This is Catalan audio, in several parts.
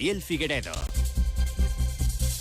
i el Figueredo.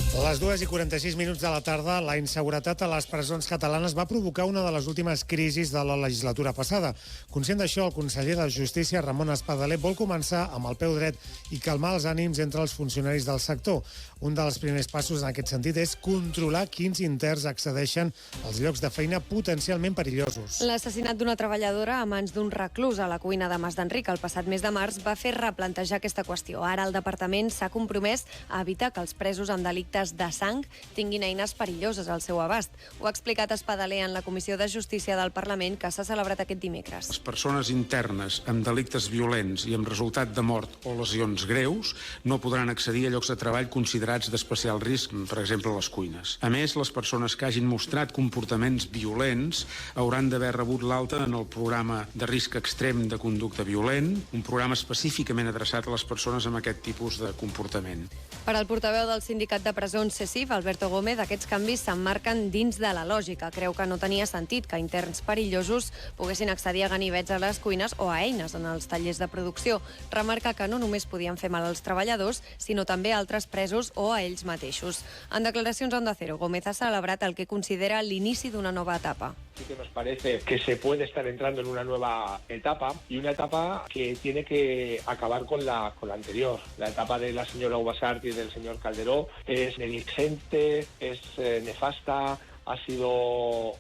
A les 2:46 de la tarda, la inseguretat a les presons catalanes va provocar una de les últimes crisis de la legislatura passada. Conscient d'això, el conseller de Justícia, Ramon Espadaler, vol començar amb el peu dret i calmar els ànims entre els funcionaris del sector. Un dels primers passos en aquest sentit és controlar quins interns accedeixen als llocs de feina potencialment perillosos. L'assassinat d'una treballadora a mans d'un reclús a la cuina de Mas d'Enric el passat mes de març va fer replantejar aquesta qüestió. Ara el departament s'ha compromès a evitar que els presos amb delictes de sang tinguin eines perilloses al seu abast. Ho ha explicat Espadaler en la Comissió de Justícia del Parlament que s'ha celebrat aquest dimecres. Les persones internes amb delictes violents i amb resultat de mort o lesions greus no podran accedir a llocs de treball considerats d'especial risc, per exemple les cuines. A més, les persones que hagin mostrat comportaments violents hauran d'haver rebut l'alta en el programa de risc extrem de conducta violent, un programa específicament adreçat a les persones amb aquest tipus de comportament. Per al portaveu del sindicat de presons CESIF, Alberto Gómez, aquests canvis s'emmarquen dins de la lògica. Creu que no tenia sentit que interns perillosos poguessin accedir a ganivets a les cuines o a eines en els tallers de producció. Remarca que no només podien fer mal als treballadors, sinó també a altres presos o a ells mateixos. En declaracions a Onda Cero, Gómez ha celebrat el que considera l'inici d'una nova etapa. Sí que nos parece que se puede estar entrando en una nueva etapa y una etapa que tiene que acabar con la anterior. La etapa de la señora Ubasart y del señor Calderó es negligente, es nefasta, ha sido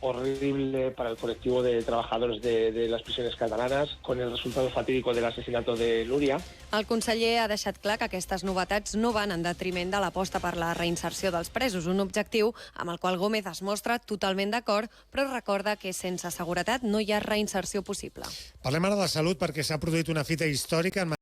horrible para el colectivo de trabajadores de las prisiones catalanas, con el resultado fatídico del asesinato de Núria. El conseller ha deixat clar que aquestes novetats no van en detriment de l'aposta per la reinserció dels presos, un objectiu amb el qual Gómez es mostra totalment d'acord, però recorda que sense seguretat no hi ha reinserció possible. Parlem ara de salut perquè s'ha produït una fita històrica en